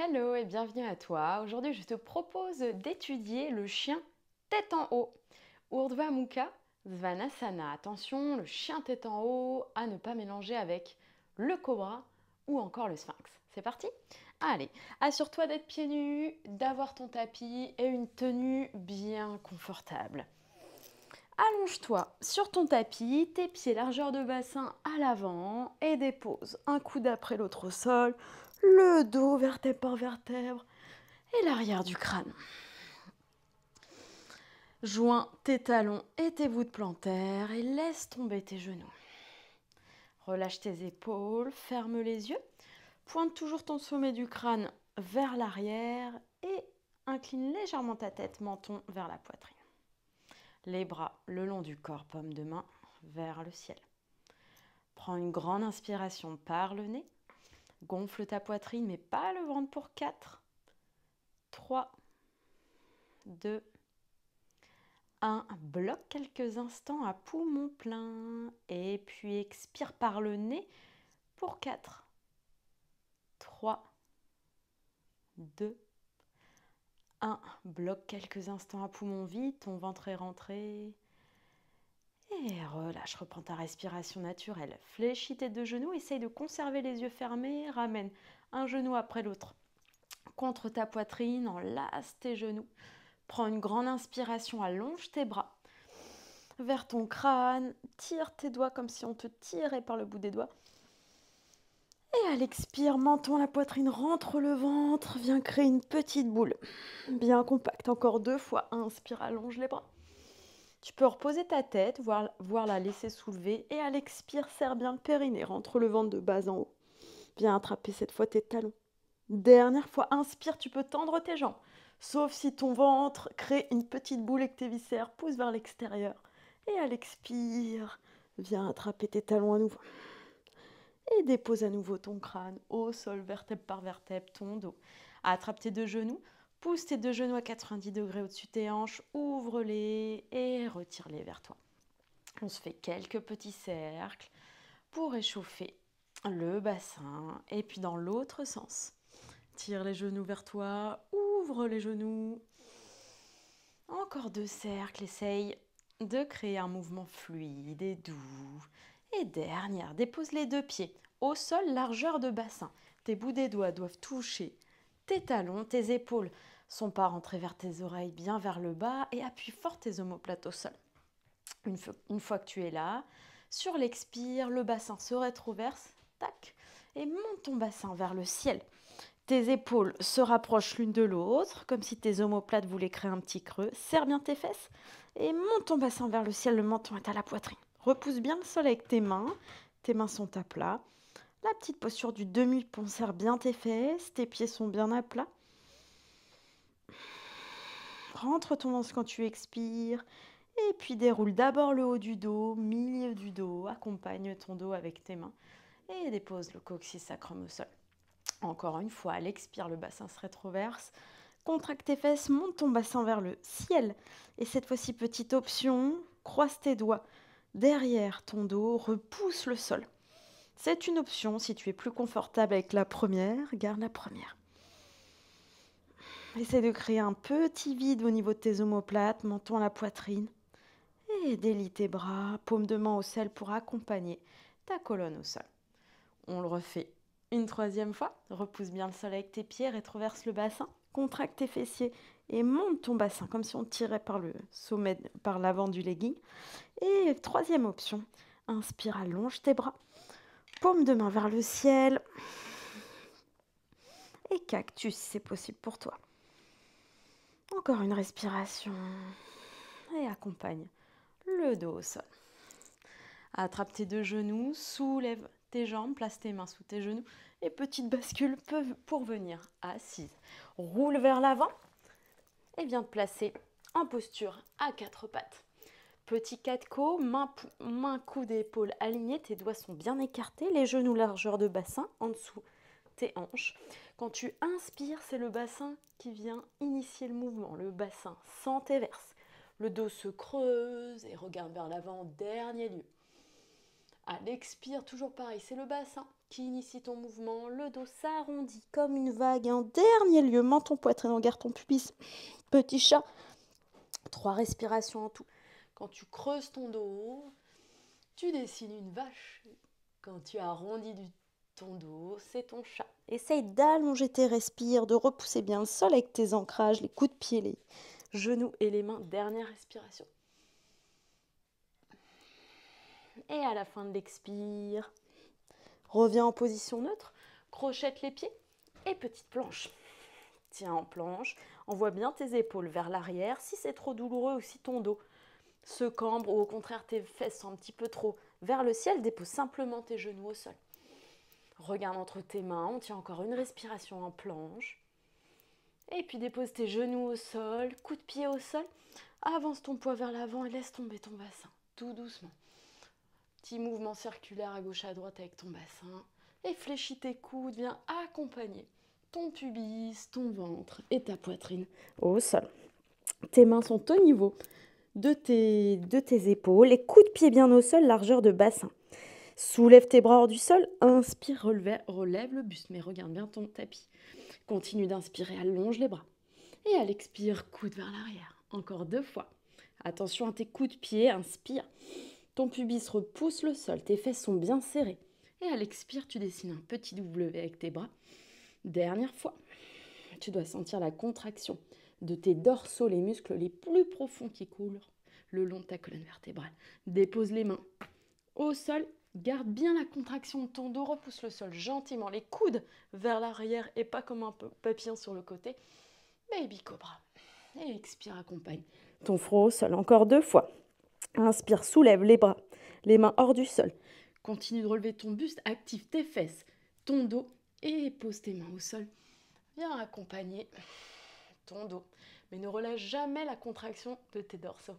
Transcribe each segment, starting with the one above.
Hello et bienvenue à toi. Aujourd'hui, je te propose d'étudier le chien tête en haut. Urdhva Mukha Svanasana. Attention, le chien tête en haut à ne pas mélanger avec le cobra ou encore le sphinx. C'est parti? Allez, assure-toi d'être pieds nus, d'avoir ton tapis et une tenue bien confortable. Allonge-toi sur ton tapis, tes pieds largeur de bassin à l'avant et dépose un coude après l'autre au sol, le dos vertèbre par vertèbre et l'arrière du crâne. Joins tes talons et tes voûtes plantaires et laisse tomber tes genoux. Relâche tes épaules, ferme les yeux, pointe toujours ton sommet du crâne vers l'arrière et incline légèrement ta tête, menton vers la poitrine. Les bras le long du corps, paume de main vers le ciel. Prends une grande inspiration par le nez. Gonfle ta poitrine, mais pas le ventre pour 4, 3, 2, 1. Bloque quelques instants à poumon plein. Et puis expire par le nez pour 4, 3, 2, 1. Bloque quelques instants à poumon vide. Ton ventre est rentré. Et relâche, reprends ta respiration naturelle. Fléchis tes deux genoux, essaye de conserver les yeux fermés. Ramène un genou après l'autre contre ta poitrine, enlace tes genoux. Prends une grande inspiration, allonge tes bras vers ton crâne. Tire tes doigts comme si on te tirait par le bout des doigts. Et à l'expire, menton, la poitrine rentre le ventre. Viens créer une petite boule bien compacte. Encore 2 fois. Inspire, allonge les bras. Tu peux reposer ta tête, voire la laisser soulever. Et à l'expire, serre bien le périnée. Rentre le ventre de bas en haut. Viens attraper cette fois tes talons. Dernière fois, inspire, tu peux tendre tes jambes. Sauf si ton ventre crée une petite boule et que tes viscères poussent vers l'extérieur. Et à l'expire, viens attraper tes talons à nouveau. Et dépose à nouveau ton crâne au sol, vertèbre par vertèbre, ton dos. Attrape tes deux genoux. Pousse tes deux genoux à 90 degrés au-dessus de tes hanches, ouvre-les et retire-les vers toi. On se fait quelques petits cercles pour échauffer le bassin et puis dans l'autre sens. Tire les genoux vers toi, ouvre les genoux. Encore 2 cercles, essaye de créer un mouvement fluide et doux. Et dernière, dépose les 2 pieds au sol, largeur de bassin. Tes bouts des doigts doivent toucher tes talons, tes épaules sont pas rentrées vers tes oreilles, bien vers le bas et appuie fort tes omoplates au sol. Une fois que tu es là, sur l'expire, le bassin se rétroverse, tac, et monte ton bassin vers le ciel. Tes épaules se rapprochent l'une de l'autre, comme si tes omoplates voulaient créer un petit creux. Serre bien tes fesses et monte ton bassin vers le ciel, le menton est à la poitrine. Repousse bien le sol avec tes mains sont à plat. La petite posture du demi-pont, serre bien tes fesses, tes pieds sont bien à plat. Rentre ton ventre quand tu expires. Et puis déroule d'abord le haut du dos, milieu du dos, accompagne ton dos avec tes mains et dépose le coccyx sacrum au sol. Encore une fois, à l'expire, le bassin se rétroverse. Contracte tes fesses, monte ton bassin vers le ciel. Et cette fois-ci, petite option, croise tes doigts derrière ton dos, repousse le sol. C'est une option, si tu es plus confortable avec la première, garde la première. Essaie de créer un petit vide au niveau de tes omoplates, menton à la poitrine. Et délie tes bras, paume de main au sol pour accompagner ta colonne au sol. On le refait une 3e fois. Repousse bien le sol avec tes pieds, rétroverse le bassin, contracte tes fessiers et monte ton bassin comme si on tirait par le sommet, par l'avant du legging. Et 3e option, inspire, allonge tes bras, paume de main vers le ciel et cactus si c'est possible pour toi. Encore une respiration et accompagne le dos au sol. Attrape tes 2 genoux, soulève tes jambes, place tes mains sous tes genoux et petite bascule pour venir assise. Roule vers l'avant et viens te placer en posture à 4 pattes. Petit 4 côtes, main coude et épaules alignés, tes doigts sont bien écartés, les genoux largeur de bassin en dessous tes hanches. Quand tu inspires, c'est le bassin qui vient initier le mouvement. Le bassin s'entéverse, le dos se creuse et regarde vers l'avant en dernier lieu. À l'expire, toujours pareil, c'est le bassin qui initie ton mouvement. Le dos s'arrondit comme une vague. Et en dernier lieu, menton, poitrine, regarde ton pubis. Petit chat. 3 respirations en tout. Quand tu creuses ton dos, tu dessines une vache. Quand tu arrondis ton dos, c'est ton chat. Essaye d'allonger tes respires, de repousser bien le sol avec tes ancrages, les coudes de pied, les genoux et les mains. Dernière respiration. Et à la fin de l'expire, reviens en position neutre, crochette les pieds et petite planche. Tiens en planche, envoie bien tes épaules vers l'arrière. Si c'est trop douloureux ou si ton dos se cambre ou au contraire tes fesses sont un petit peu trop vers le ciel, dépose simplement tes genoux au sol. Regarde entre tes mains, on tient encore une respiration en planche. Et puis dépose tes genoux au sol, coup de pied au sol. Avance ton poids vers l'avant et laisse tomber ton bassin, tout doucement. Petit mouvement circulaire à gauche à droite avec ton bassin. Et fléchis tes coudes, viens accompagner ton pubis, ton ventre et ta poitrine au sol. Tes mains sont au niveau de tes épaules. Les coups de pied bien au sol, largeur de bassin. Soulève tes bras hors du sol. Inspire, relève le buste. Mais regarde bien ton tapis. Continue d'inspirer, allonge les bras. Et à l'expire, coude vers l'arrière. Encore 2 fois. Attention à tes coups de pied. Inspire. Ton pubis repousse le sol. Tes fesses sont bien serrées. Et à l'expire, tu dessines un petit W avec tes bras. Dernière fois. Tu dois sentir la contraction de tes dorsaux, les muscles les plus profonds qui coulent le long de ta colonne vertébrale. Dépose les mains au sol. Garde bien la contraction de ton dos. Repousse le sol gentiment. Les coudes vers l'arrière et pas comme un papillon sur le côté. Baby Cobra. Et expire, accompagne ton front au sol. Encore 2 fois. Inspire, soulève les bras, les mains hors du sol. Continue de relever ton buste, active tes fesses, ton dos et pose tes mains au sol. Viens accompagner ton dos. Mais ne relâche jamais la contraction de tes dorsaux.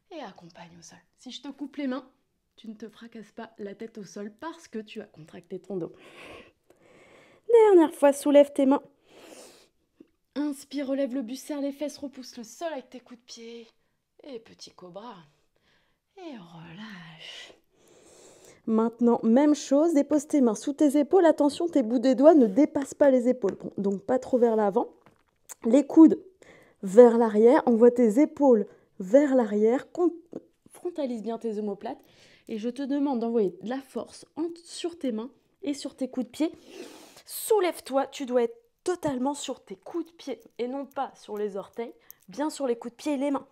Et accompagne au sol. Si je te coupe les mains, tu ne te fracasses pas la tête au sol parce que tu as contracté ton dos. Dernière fois, soulève tes mains. Inspire, relève le buste, serre les fesses, repousse le sol avec tes coups de pied. Et petit cobra. Et relâche. Maintenant, même chose, dépose tes mains sous tes épaules. Attention, tes bouts des doigts ne dépassent pas les épaules. Bon, donc pas trop vers l'avant. Les coudes vers l'arrière. Envoie tes épaules vers l'arrière. Frontalise bien tes omoplates. Et je te demande d'envoyer de la force sur tes mains et sur tes coups de pied. Soulève-toi, tu dois être totalement sur tes coups de pied et non pas sur les orteils, bien sur les coups de pied et les mains.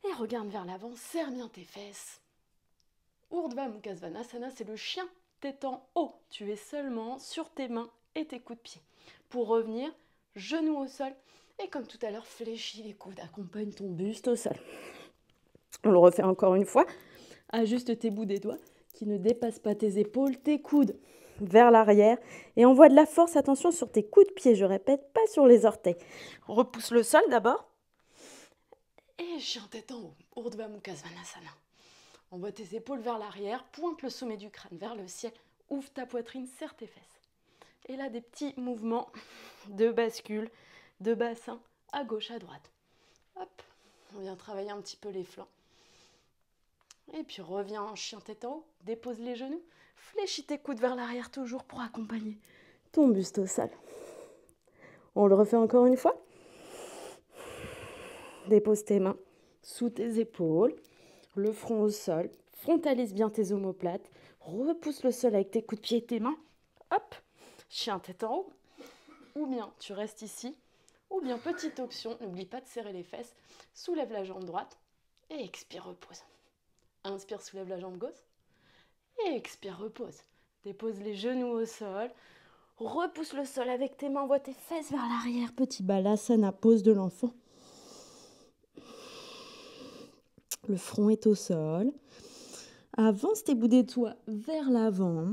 Et regarde vers l'avant, serre bien tes fesses. Urdhva Mukha Svanasana, c'est le chien tête en haut. Tu es seulement sur tes mains et tes coups de pied. Pour revenir, genoux au sol. Et comme tout à l'heure, fléchis les coudes. Accompagne ton buste au sol. On le refait encore une fois. Ajuste tes bouts des doigts qui ne dépassent pas tes épaules, tes coudes vers l'arrière. Et envoie de la force, attention sur tes coups de pied. Je répète, pas sur les orteils. Repousse le sol d'abord. Et chien tête en haut. Urdhva Mukha Svanasana. Envoie tes épaules vers l'arrière, pointe le sommet du crâne vers le ciel, ouvre ta poitrine, serre tes fesses. Et là, des petits mouvements de bascule, de bassin, à gauche, à droite. Hop, on vient travailler un petit peu les flancs. Et puis reviens en chien tête en haut, dépose les genoux, fléchis tes coudes vers l'arrière toujours pour accompagner ton buste au sol. On le refait encore une fois. Dépose tes mains sous tes épaules. Le front au sol, frontalise bien tes omoplates, repousse le sol avec tes coups de pied et tes mains. Hop, chien tête en haut. Ou bien tu restes ici, ou bien petite option, n'oublie pas de serrer les fesses, soulève la jambe droite et expire, repose. Inspire, soulève la jambe gauche et expire, repose. Dépose les genoux au sol, repousse le sol avec tes mains, envoie tes fesses vers l'arrière, petit balasana, pose de l'enfant. Le front est au sol. Avance tes bouts des doigts vers l'avant.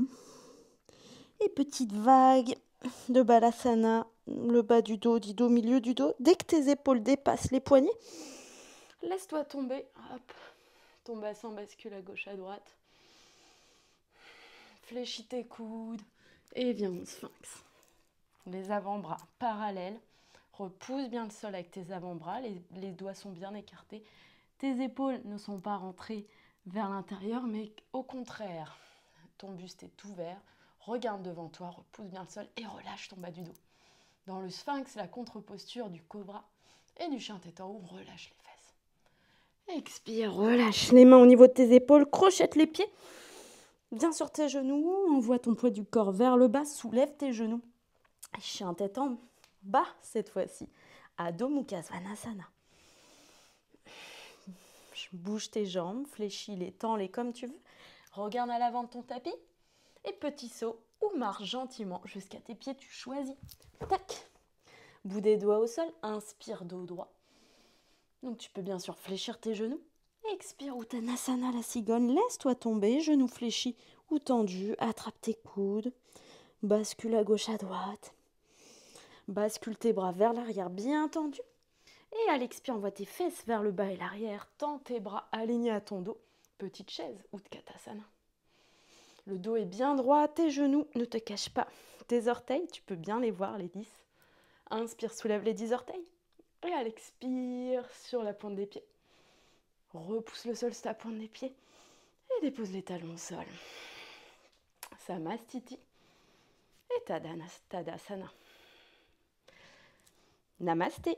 Et petite vague de balasana, le bas du dos, dido, milieu du dos. Dès que tes épaules dépassent les poignets, laisse-toi tomber. Hop, ton bassin bascule à gauche, à droite. Fléchis tes coudes et viens en sphinx. Les avant-bras parallèles. Repousse bien le sol avec tes avant-bras. Les doigts sont bien écartés. Tes épaules ne sont pas rentrées vers l'intérieur, mais au contraire, ton buste est ouvert, regarde devant toi, repousse bien le sol et relâche ton bas du dos. Dans le sphinx, la contre-posture du cobra et du chien tête en haut, relâche les fesses. Expire, relâche les mains au niveau de tes épaules, crochette les pieds. Bien sur tes genoux, envoie ton poids du corps vers le bas, soulève tes genoux. Chien tête en bas cette fois-ci. Adho Mukha Svanasana. Bouge tes jambes, fléchis-les, tends-les comme tu veux. Regarde à l'avant de ton tapis. Et petit saut ou marche gentiment jusqu'à tes pieds, tu choisis. Tac. Bout des doigts au sol, inspire dos droit. Donc tu peux bien sûr fléchir tes genoux. Expire Uttanasana, la cigogne. Laisse-toi tomber, genoux fléchis ou tendus. Attrape tes coudes. Bascule à gauche, à droite. Bascule tes bras vers l'arrière, bien tendus. Et à l'expire, envoie tes fesses vers le bas et l'arrière. Tends tes bras alignés à ton dos. Petite chaise, Utkatasana. Le dos est bien droit, tes genoux ne te cachent pas. Tes orteils, tu peux bien les voir, les 10. Inspire, soulève les 10 orteils. Et à l'expire, sur la pointe des pieds. Repousse le sol sur la pointe des pieds. Et dépose les talons au sol. Samastiti et Tadasana. Namasté.